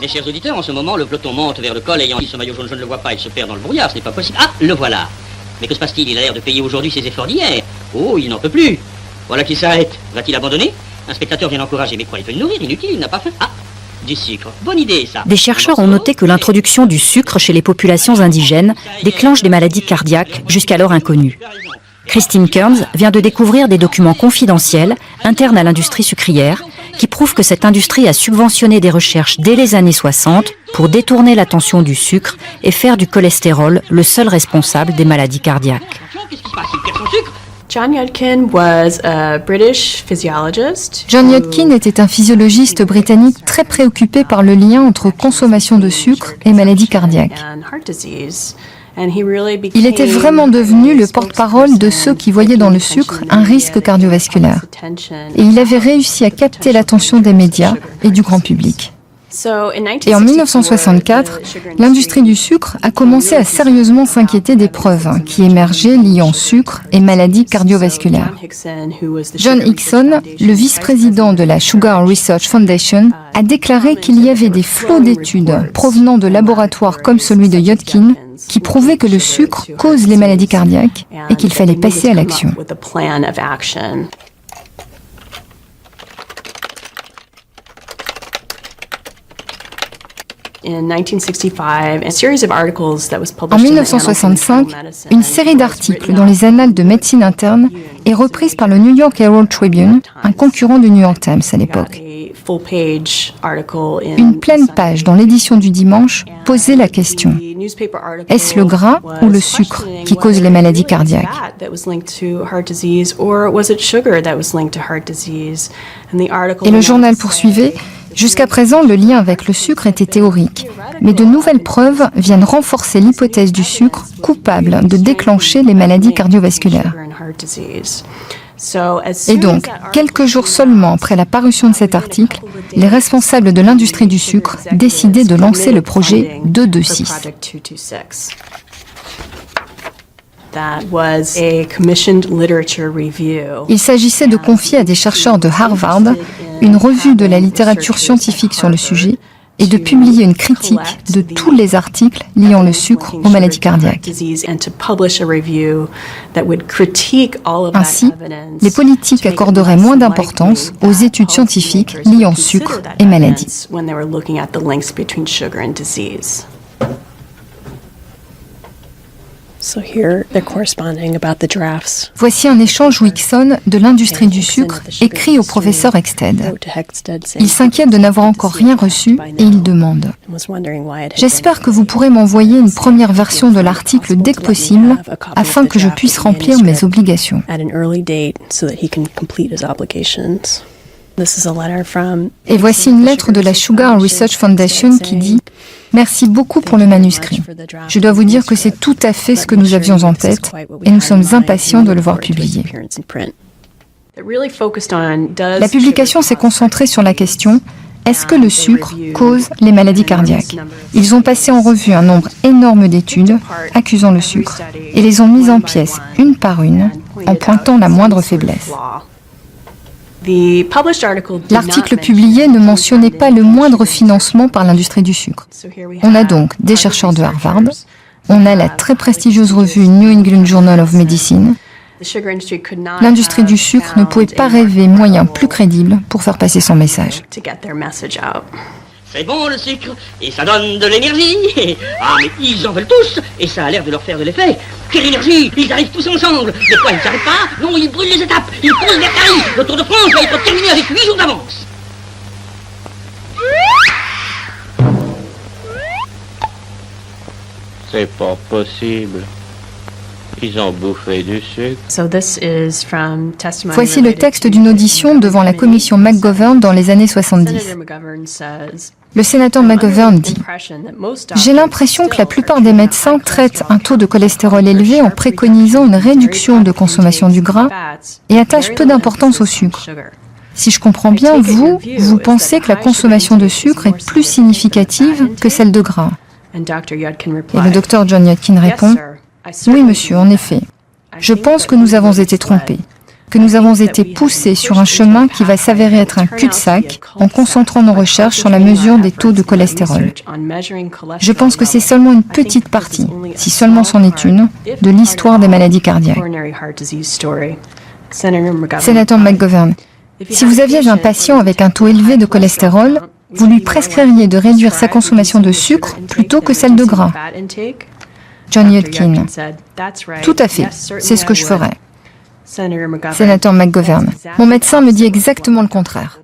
Mes chers auditeurs, en ce moment, le peloton monte vers le col ayant ce maillot jaune, je ne le vois pas, il se perd dans le brouillard, ce n'est pas possible. Ah, le voilà. Mais que se passe-t-il? Il a l'air de payer aujourd'hui ses efforts d'hier. Oh, il n'en peut plus. Voilà qu'il s'arrête. Va-t-il abandonner? Un spectateur vient l'encourager, mais quoi, il peut le nourrir, inutile, il n'a pas faim. Ah, du sucre. Bonne idée, ça. Des chercheurs ont noté que l'introduction du sucre chez les populations indigènes déclenche des maladies cardiaques jusqu'alors inconnues. Christine Kearns vient de découvrir des documents confidentiels internes à l'industrie sucrière qui prouvent que cette industrie a subventionné des recherches dès les années 60 pour détourner l'attention du sucre et faire du cholestérol le seul responsable des maladies cardiaques. Qu'est-ce qui se passe? Il perd son sucre? John Yudkin was a British physiologist. John Yudkin était un physiologiste britannique très préoccupé par le lien entre consommation de sucre et maladies cardiaques. Il était vraiment devenu le porte-parole de ceux qui voyaient dans le sucre un risque cardiovasculaire. Et il avait réussi à capter l'attention des médias et du grand public. Et en 1964, l'industrie du sucre a commencé à sérieusement s'inquiéter des preuves qui émergeaient liant sucre et maladies cardiovasculaires. John Hickson, le vice-président de la Sugar Research Foundation, a déclaré qu'il y avait des flots d'études provenant de laboratoires comme celui de Yudkin qui prouvaient que le sucre cause les maladies cardiaques et qu'il fallait passer à l'action. En 1965, une série d'articles dans les annales de médecine interne est reprise par le New York Herald Tribune, un concurrent du New York Times à l'époque. Une pleine page dans l'édition du dimanche posait la question: est-ce le gras ou le sucre qui cause les maladies cardiaques? Et le journal poursuivait: jusqu'à présent, le lien avec le sucre était théorique, mais de nouvelles preuves viennent renforcer l'hypothèse du sucre coupable de déclencher les maladies cardiovasculaires. Et donc, quelques jours seulement après la parution de cet article, les responsables de l'industrie du sucre décidaient de lancer le projet 226. Il s'agissait de confier à des chercheurs de Harvard une revue de la littérature scientifique sur le sujet et de publier une critique de tous les articles liant le sucre aux maladies cardiaques. Ainsi, les politiques accorderaient moins d'importance aux études scientifiques liant sucre et maladies. Voici un échange Hickson de l'industrie du sucre écrit au professeur Hexted. Il s'inquiète de n'avoir encore rien reçu et il demande: j'espère que vous pourrez m'envoyer une première version de l'article dès que possible afin que je puisse remplir mes obligations. Et voici une lettre de la Sugar Research Foundation qui dit: merci beaucoup pour le manuscrit. Je dois vous dire que c'est tout à fait ce que nous avions en tête et nous sommes impatients de le voir publié. La publication s'est concentrée sur la question: est-ce que le sucre cause les maladies cardiaques? Ils ont passé en revue un nombre énorme d'études accusant le sucre et les ont mises en pièces une par une en pointant la moindre faiblesse. L'article publié ne mentionnait pas le moindre financement par l'industrie du sucre. On a donc des chercheurs de Harvard, on a la très prestigieuse revue New England Journal of Medicine. L'industrie du sucre ne pouvait pas rêver moyen plus crédible pour faire passer son message. C'est bon le sucre, et ça donne de l'énergie. Ah mais ils en veulent tous, et ça a l'air de leur faire de l'effet. Quelle énergie! Ils arrivent tous ensemble. Mais quoi, ils n'arrêtent pas? Non, ils brûlent les étapes. Ils courent vers Paris. Le Tour de France va être terminé avec 8 jours d'avance. C'est pas possible. Ils ont bouffé du sucre. Voici le texte d'une audition devant la commission McGovern dans les années 70. Le sénateur McGovern dit: j'ai l'impression que la plupart des médecins traitent un taux de cholestérol élevé en préconisant une réduction de consommation du gras et attachent peu d'importance au sucre. Si je comprends bien, vous pensez que la consommation de sucre est plus significative que celle de gras. Et le docteur John Yudkin répond: oui, monsieur, en effet. Je pense que nous avons été trompés. que nous avons été poussés sur un chemin qui va s'avérer être un cul-de-sac en concentrant nos recherches sur la mesure des taux de cholestérol. Je pense que c'est seulement une petite partie, si seulement c'en est une, de l'histoire des maladies cardiaques. Sénateur McGovern, si vous aviez un patient avec un taux élevé de cholestérol, vous lui prescririez de réduire sa consommation de sucre plutôt que celle de gras. John Yudkin. Tout à fait, c'est ce que je ferais. Sénateur McGovern. Mon médecin me dit exactement le contraire.